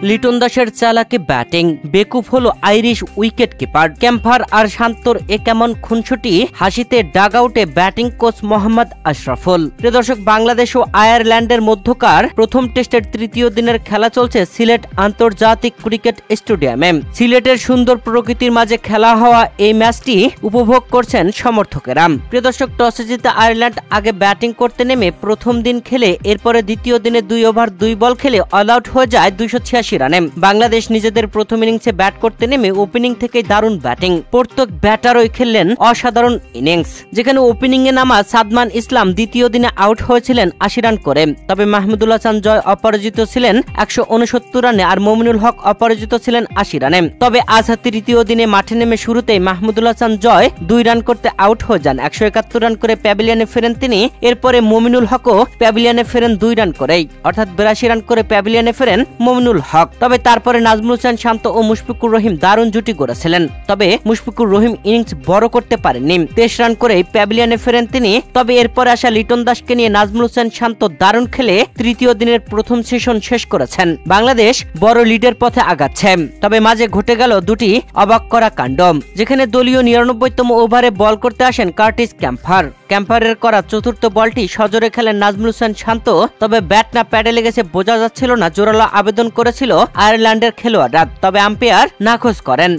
লিটন দাসের চালাকি ব্যাটিং, বেকুফ হলো আইরিশ উইকেট কিপার। ক্যাম্পার আর শান্তর এ কেমন খুনসুটি হাসিতে ডাগ আউটে ব্যাটিং কোচ মোহাম্মদ আশরাফুল। প্রিয় দর্শক, বাংলাদেশ ও আয়ারল্যান্ডের মধ্যকার প্রথম টেস্টের তৃতীয় দিনের খেলা চলছে সিলেট আন্তর্জাতিক ক্রিকেট স্টেডিয়ামে। সিলেটের সুন্দর প্রকৃতির মাঝে খেলা হওয়া এই ম্যাচটি উপভোগ করছেন সমর্থকেরা। প্রিয় দর্শক, টসে জিতে আয়ারল্যান্ড আগে ব্যাটিং করতে নেমে প্রথম দিন খেলে এরপরে দ্বিতীয় দিনে 2 ওভার 2 বল খেলে অল আউট হয়ে যায় 286 রানে। বাংলাদেশ নিজেদের প্রথম ইনিংসে ব্যাট করতে নেমে ওপেনিং থেকেই দারুণ ব্যাটিং। প্রত্যেক ব্যাটারই খেললেন অসাধারণ ইনিংস, যেখানে ওপেনিং এ নামা সাদমান ইসলাম দ্বিতীয় দিনে আউট হয়েছিলেন 80 রান করে। তবে মাহমুদুল হাসান জয় অপরাজিত ছিলেন 169 রানে আর মমিনুল হক অপরাজিত ছিলেন 80 রানে। তবে আজ তৃতীয় দিনে মাঠে নেমে শুরুতেই মাহমুদুল হাসান জয় 2 রান করতে আউট হয়ে যান। 171 রান করে প্যাভিলিয়নে ফেরেন তিনি। এরপরে মমিনুল হকও প্যাভিলিয়নে ফেরেন 2 রান করেই, অর্থাৎ 82 রান করে প্যাভিলিয়নে ফেরেন মমিনুল হক। তবে তারপরে নাজমুল হোসেন শান্ত ও মুশফিকুর রহিম দারুণ জুটি গড়েছিলেন। তবে মুশফিকুর রহিম ইনিংস বড় করতে পারেননি, 23 রান করেই প্যাভিলিয়নে ফেরেন তিনি। তবে এরপরে আসা লিটন দাসকে নিয়ে নাজমুল হোসেন শান্ত দারুণ খেলে তৃতীয় দিনের প্রথম সেশন শেষ করেছেন। বাংলাদেশ বড় লিডের পথে আগাচ্ছে। তবে মাঝে ঘটে গেল দুটি অবাক করা কাণ্ড, যেখানে দলীয় 99তম ওভারে বল করতে আসেন কার্টিস ক্যাম্পার। ক্যাম্পারের করা চতুর্থ বলটি সজোরে খেলেন নাজমুল হোসেন শান্ত। তবে ব্যাট না প্যাডে লেগেছে বোঝা যাচ্ছিল না। জোরালো আবেদন করেছিল আয়ারল্যান্ডের খেলোয়াড়রা, তবে আম্পায়ার নাকচ করেন।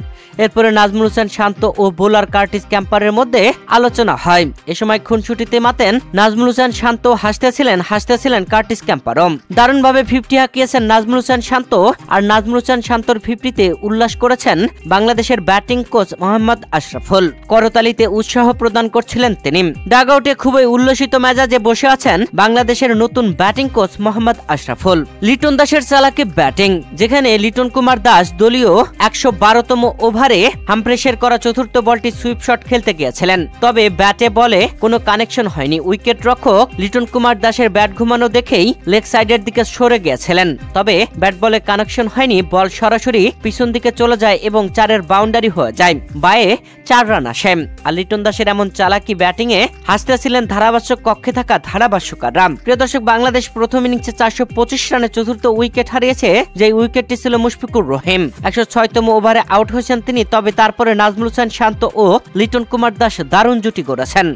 এরপরে নাজমুল হোসেন শান্ত ও বোলার কার্টিস ক্যাম্পারের মধ্যে আলোচনা হয়। এ সময় খুনসুটিতে মাতেন নাজমুল হোসেন শান্ত, হাসতেছিলেন কার্টিস ক্যাম্পারও। দারুণভাবে 50 হাঁকিয়েছেন নাজমুল হোসেন শান্ত। আর নাজমুল হোসেন শান্তর 50তে উল্লাস করেছেন বাংলাদেশের ব্যাটিং কোচ মোহাম্মদ আশরাফুল। করতালিতে উৎসাহ প্রদান করছিলেন তিনি। ডাগ আউটে খুবই উল্লসিত মেজাজে বসে আছেন বাংলাদেশের নতুন ব্যাটিং কোচ মোহাম্মদ আশরাফুল। লিটন দাসের চালাকি ব্যাটিং, যেখানে লিটন কুমার দাস দলীয় 112তম ওভারে হামফ্রেসের করা চতুর্থ বলটি সুইপ শট খেলতে গিয়েছিলেন। তবে ব্যাটে বলে কোনো কানেকশন হয়নি। উইকেট রক্ষক লিটন কুমার দাসের ব্যাট ঘুমানো দেখেই লেগ সাইডের দিকে সরে গিয়েছিলেন। তবে ব্যাট বলে কানেকশন হয়নি, বল সরাসরি পিছন দিকে চলে যায় এবং 4-এর বাউন্ডারি হয়ে যায়। বায়ে 4 রান আসে। আর লিটন দাসের এমন চালাকি ব্যাটিং এ হাসতেছিলেন ধারাভাষ্যক কক্ষে থাকা ধারাভাষ্যকাররা। প্রিয় দর্শক, বাংলাদেশ প্রথম ইনিংসে 425 রানে চতুর্থ উইকেট হারিয়েছে, যে উইকেটটি ছিল মুশফিকুর রহিম। 106তম ওভারে আউট হয়েছেন তিনি। তবে তারপরে নাজমুল হোসেন শান্ত ও লিটন কুমার দাস দারুণ জুটি গড়েছেন।